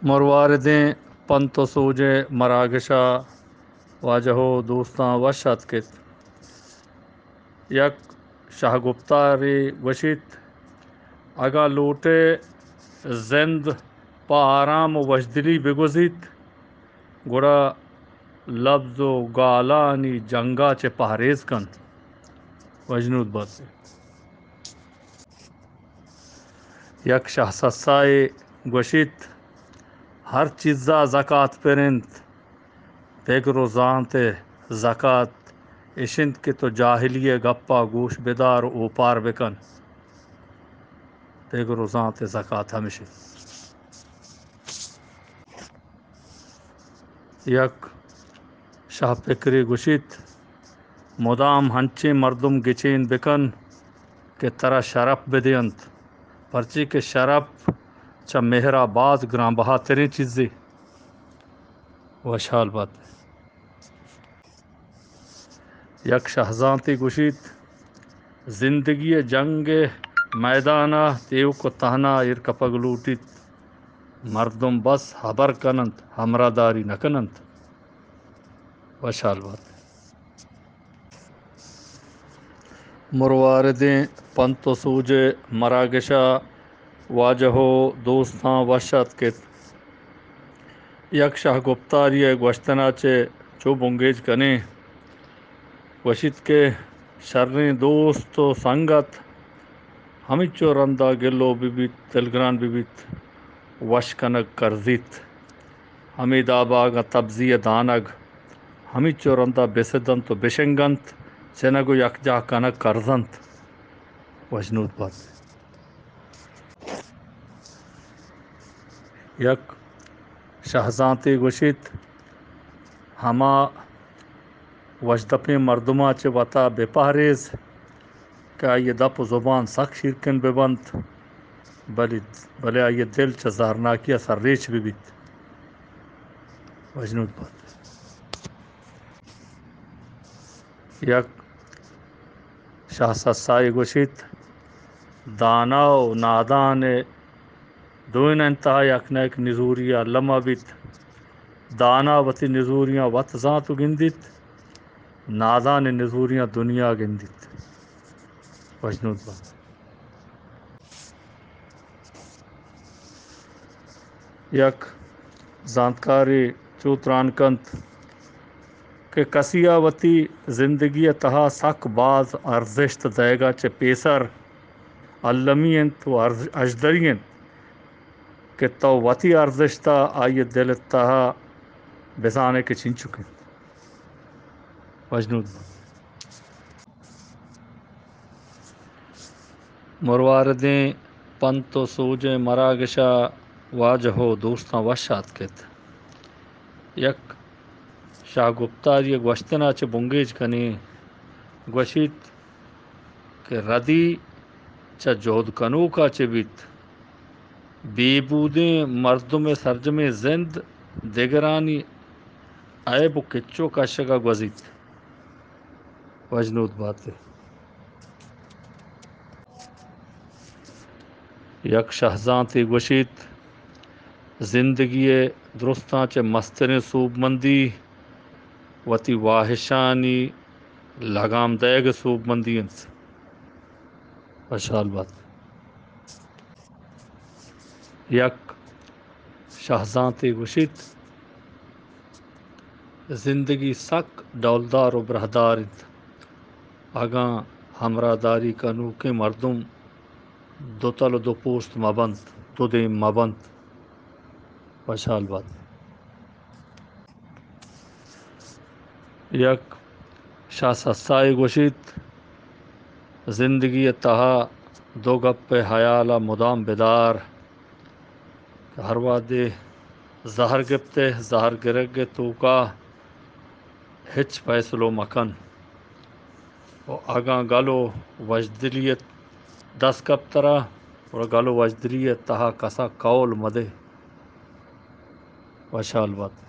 مرواردیں پنت و سوج مراگشا واجہ و دوستاں وشت کت یک شاہ گفتاری گوشت اگا لوٹے زند پا آرام و وشدلی بگزیت گڑا لفظ و گالانی جنگا چے پہریز کن وجنود بات یک شاہ سسائے گوشت ہر چیزا زکاة پرنت پیگ روزانت زکاة اشنت کہ تو جاہلی گپا گوش بدار اوپار بکن پیگ روزانت زکاة ہمیشہ یک شاہ پکری گوشت مدام ہنچے مردم گچین بکن کہ ترا شرف بدینت پرچی کہ شرف چا مہرا باز گران بہاترین چیزیں وشال بات یک شہزانتی گوشت زندگی جنگ میدانہ تیو کو تہنا ارکپگ لوٹیت مردم بس حبر کنند ہمرا داری نکنند وشال بات مرواردیں پنت و سوج مراگشا واجہ و دوستاں وشت کت یک شاہ گفتاری گوشتنا چے چو بنگیج کنے وشت کے شریں دوست و سنگت ہمیچو رندہ گلو بیت دلگران بیت وش کنگ کرزیت ہمیں داباگا تبزی دانگ ہمیچو رندہ بسدنت و بشنگنت چنگو یک جا کنگ کرزنت وجنود بات یک شہزانتی گوشت ہما وشدپیں مردما چے وطا بپہریز کہ آئیے دپ زبان سخ شیرکن ببند بلے آئیے دل چا زہرناکیہ سر ریچ بیت وجنود بات یک شاہ سسائی گوشت دانا و نادان دوئن انتہا یک نیک نزوریہ لما بیت دانا وتی نزوریاں وط زانتو گندیت نادان نزوریاں دنیا گندیت وجنود بات یک زانتکاری چوتران کنت کہ کسیا وتی زندگی تہا سک باز ارزشت دے گا چے پیسر علمی انت و اجدری انت کہ تو وتی ارزشتا آئیے دل تہا بسانے کے چھن چکے وجنود مرواردیں پنت و سوج مراگشا واجہ و دوستاں وشات کت یک شاہ گفتاری گوشتنا چے بنگیج کنی گوشت کہ ردی چا جہد کنو کا چے بیت بے بودیں مردم سرجم زند دگرانی عیب و کچو کشگا گوزیت وجنود بات یک شہزانتی گوشت زندگی درستاں چے مستر سوب مندی وتی واہشانی لگام دیگ سوب مندی انت وشال بات یک شہزانتی گوشت زندگی سک ڈولدار و برہدار انت اگاں ہمراہ کنو کے مردم دو تل و دو پوست مبند دو دیم مبند وشال بات یک شاہ سسائی گوشت زندگی تہا دو گپ حیالا مدام بدار ہر وادے زہر گپتے زہر گرگ تو کا ہچ فیصلو مکن و اگاں گلو وجدلیت دس گپ ترا اور گلو وجدلیت تہا کسا قول مدے وشال بات